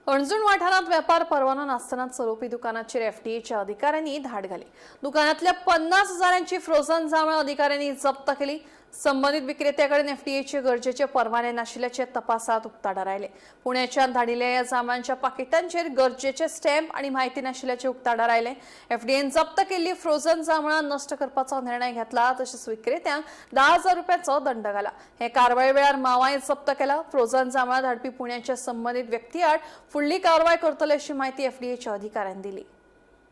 अणजुण वाठारात व्यापार परवाना नासतना चलोवपी दुकानाचेर एफडीएच्या अधिकाऱ्यांनी धाड घाली। दुकानातल्या 50,000ची फ्रोझन जांभळां अधिकाऱ्यांनी जप्त केली। संबंधित विक्रेत्याकडे एफडीएचे गरजेचे परवाने नाशिल्ल्याचे तपासात उक्ताडार आयले। पुण्याच्यान धाडिल्ल्या ह्या जांभळांच्या पाकिटांचेर गरजेचे स्टॅम्प आणि माहिती नाशिल्ल्याचे उक्ताडार आयले। एफडीएन जप्त केल्ली फ्रोझन जांभळां नष्ट करपाचो निर्णय घेतला, तशेंच विक्रेत्यांक 10,000 रुपयांचो दंड घाला। हे कारवाये वेळार मावाय जप्त केला। फ्रोझन जांभळां धाडपी पुण्याच्या संबंधित व्यक्ती आड फुडली कारवाय करतले अशी माहिती एफडीएच्या अधिकाऱ्यांनी दिली।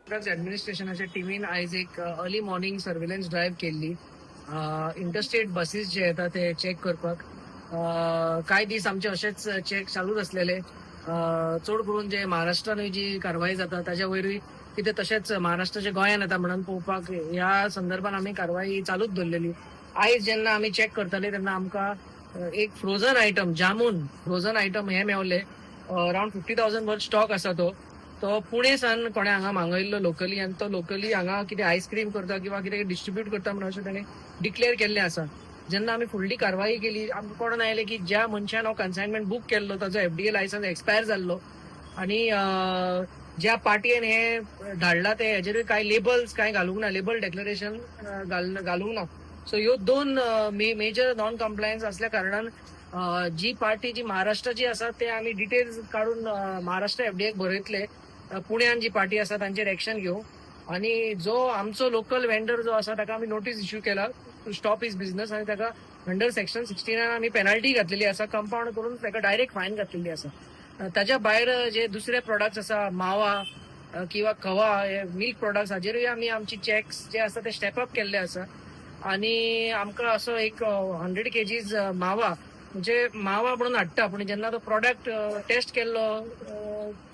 ड्रग्स ॲडमिनिस्ट्रेशनाच्या टीमीन आयज एक अर्ली मॉर्निंग सर्वेलन्स ड्रायव्ह केल्ली। इंटरस्टेट बसीस जे येतात ते चेक करपाक कांय दीस आमचे असेच चेक चालूच असलेले। चड करून जे महाराष्ट्रान जी कारवाई जाता ताच्या वयरूय कितें तशेंच महाराष्ट्राच्या गोंयान येता म्हणून पळोवपाक ह्या संदर्भात आमी कारवाई चालूच दवरलेली। आयज जेन्ना आमी चेक करताले तेन्ना आमकां एक frozen item jamun frozen item हे मेवले। अराउंड 50,000 वर स्टॉक आसा तो पुणे सान कोणे हांगा मागयल्लो लोकली, आनी तो लोकली हांगा कितें आयस्क्रीम करता किंवा कितें डिस्ट्रीब्यूट करता म्हणून अशें ताणें डिक्लेअर केल्लें आसा। जेन्ना आमी फुडली कारवाई केली आमकां कळून आयलें की ज्या मनशान हो कन्सायनमेंट बूक केल्लो ताजो एफडीए लायसन्स एक्सपायर जाल्लो आनी ज्या पार्टीन हे धाडला ते हेजेरूय कांय लेबल्स कांय घालूंक ना, लेबल डेक्लरेशन घालूंक ना। सो ह्यो दोन मेजर नॉन कम्प्लायन्स असल्या कारणान जी पार्टी जी महाराष्ट्राची आसा ते आमी डिटेल्स काढून महाराष्ट्र एफडीएक बरयतले। पुण्यान जी पार्टी आसा तांचेर एक्शन घेऊ आणि जो आमचो लोकल वेंडर जो आसा ताका आमी नोटीस इश्यू केला टू स्टॉप हिज बिझनेस आणि ताका अंडर सेक्शन 69 आमी पेनल्टी घातलेली आसा, कंपाऊंड करून ताका डायरेक्ट फायन घातलेली आसा। ताच्या भायर जे दुसरे प्रोडक्ट्स आसा मावा किंवा खवा हे मिल्क प्रोडक्ट्स हाजेरूय आमी आमची चेक्स जे आसा ते स्टेप अप केल्ले आसा आणि आमकां असो एक 100 kgs मावा म्हणजे मावा म्हणून हाडटा, पूण जेन्ना तो प्रोडक्ट टेस्ट केल्लो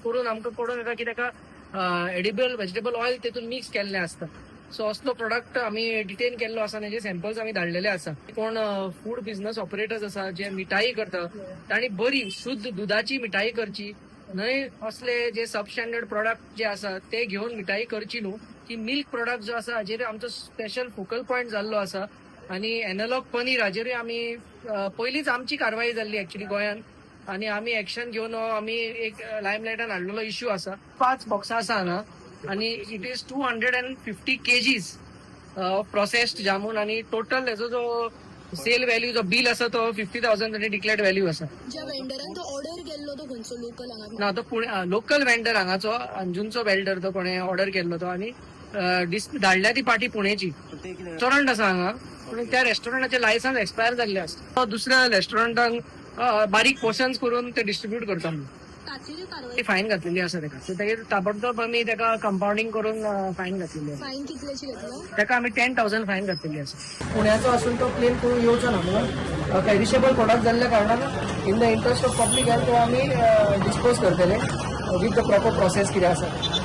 करून आमकां कळून येता की ताका एडिबल व्हेजिटेबल ऑयल तेतून मिक्स केल्लें आसता। सो असलो प्रोडक्ट आमी डिटेन केल्लो आसा, तेजे सॅम्पल्स आमी धाडलेले आसा। कोण फूड बिझनेस ऑपरेटर्स आसा जे मिठाई करता तांणी बरी शुद्ध दुधाची मिठाई करची न्हय, असले जे सबस्टँडर्ड प्रोडक्ट जे आसा ते घेवन मिठाई करची न्हू। की मिल्क प्रोडक्ट जो आसा हाजेर आमचो स्पेशल फोकल पॉयंट जाल्लो आसा आणि एनालॉग पनीर हाजेरूय आमी पयलींच आमची कारवाई जाल्ली एक्चुअली गोंयान आणि आमी एक्शन घेवन आमी एक लायमलायटान हाडलेलो इश्यू आसा। 5 बॉक्सां आसा हांगा आणि it is 250 kgs processed jamun आणि टोटल हेजो जो सेल व्हॅल्यू जो बिल आसा तो 50,000 ताणी डिक्लेअर्ड व्हॅल्यू आसा। ज्या वेंडरान तो ऑर्डर केल्लो तो खंयचो लोकल हांगा ना, तो पुणे लोकल वेंडर हांगाचो अंजुनचो वेंडर तो कोणे ऑर्डर केल्लो तो आणि धाडल्या ती पार्टी पुणेची। रेस्टॉरंट आसा हांगा पण त्या रेस्टॉरंटाचे लायसन्स एक्सपायर जाल्ले आसता। दुसऱ्या रेस्टॉरंटांक बारीक पोर्शन्स करून ते डिस्ट्रीब्यूट करता म्हणून ताचेर कारवाई फायन घातलेली आसा ताका। सो ताचेर ताबडतोब आमी ताका कंपाउंडिंग करून फायन घातलेली आसा। फायन कितल्याची घेतला ताका आमी 10,000 फायन घातलेली आसा। पुण्याचो असून तो क्लेम करून येवचो ना म्हणून पेरिशेबल प्रोडक्ट जाल्ल्या कारणान in the interest of public health आमी डिस्पोज करतले विथ द प्रॉपर प्रोसेस कितें आसा।